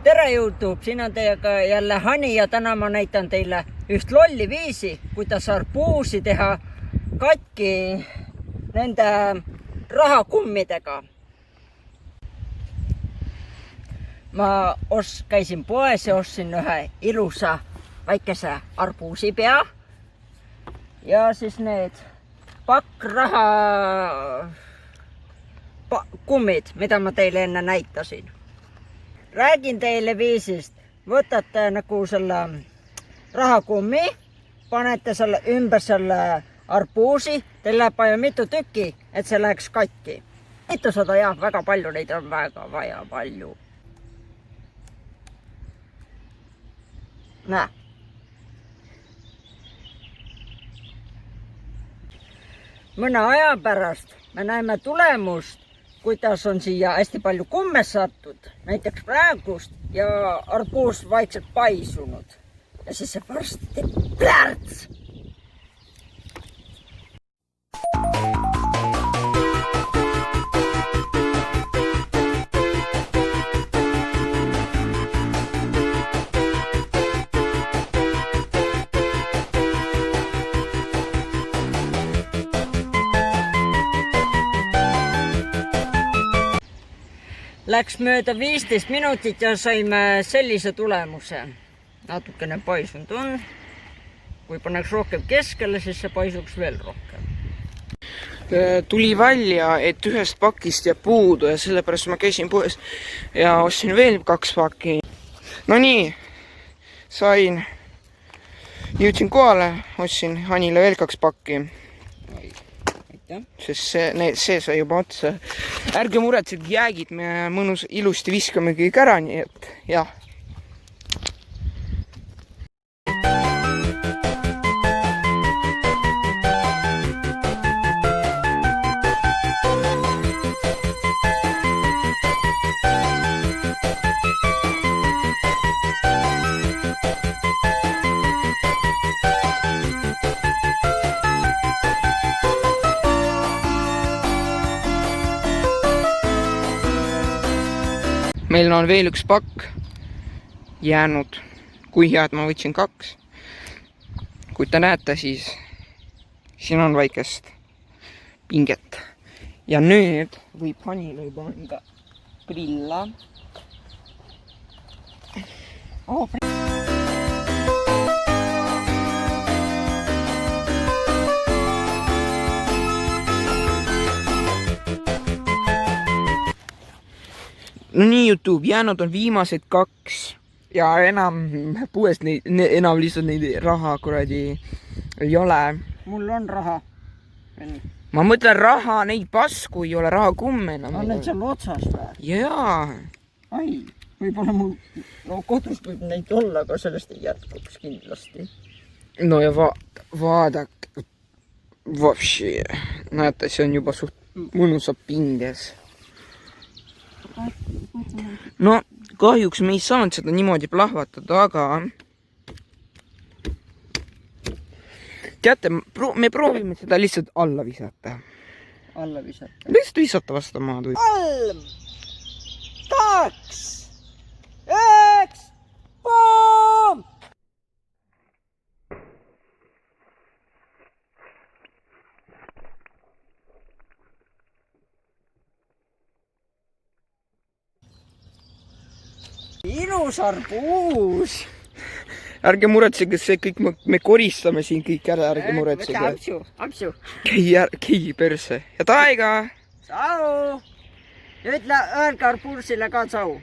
Tere YouTube, siin on teiega jälle Hani ja täna ma näitan teile üht lolli viisi, kuidas arbuusi teha katki nende rahakummidega. Ma käisin poes ja ostsin ühe ilusa väikese arbuusipea ja siis need pakkraha kummid, mida ma teile enne näitasin. Räägin teile viisist, võtate nagu selle rahakummi, panete selle ümber selle arbuusi, teil läheb vaja mitu tükki, et see läheks katki. Mitusada jah, väga palju, neid on väga vaja palju. Näe. Mõne aja pärast me näeme tulemust, kuidas on siia hästi palju kumme sattud, näiteks praegust ja arbuus vaikselt paisunud. Ja siis see varsti teeb plärts. Läks mööda 15 minutit ja saime sellise tulemuse. Natukene paisunud on. Kui paneks rohkem keskele, siis see paisuks veel rohkem. Tuli välja, et ühest pakist jääb puudu ja sellepärast ma käisin poes ja ostsin veel 2 pakki. No nii, jõudsin kohale, ostsin Hanile veel 2 pakki. Sest see sai juba otsa. Ärge muretsed, jäägid me mõnus ilusti viskame kõik ära, nii et jah. Meil on veel 1 pakk jäänud, kui head ma võtsin 2. Kui te näete, siis siin on väikest pinget. Ja nüüd võib Hanile juba anda prilla. No nii YouTube, jäänud on viimased 2 ja enam puuest enam lihtsalt neid raha kuradi ei ole. Mul on raha. Ma mõtlen raha, neid pasku ei ole, raha kumme enam. On need seal otsas või? Jaa. Ai, võib-olla mul kodus võib neid olla, aga sellest ei jätkuks kindlasti. No ja vaadake. Vapši. Näete, see on juba suht mõnusa pinges. No kahjuks me ei saanud seda niimoodi plahvatada, aga teate, me proovime seda lihtsalt alla visata. Alla visata? Lihtsalt visata vastu maad. 3, 2, 1, boom! Ilus arbuus. Ärge muretsege, see kõik me koristame siin kõik ära, ärge muretsege. Apsu. Kei perse. Ja taiga! Tšau! Öelge arbuusile ka tšau.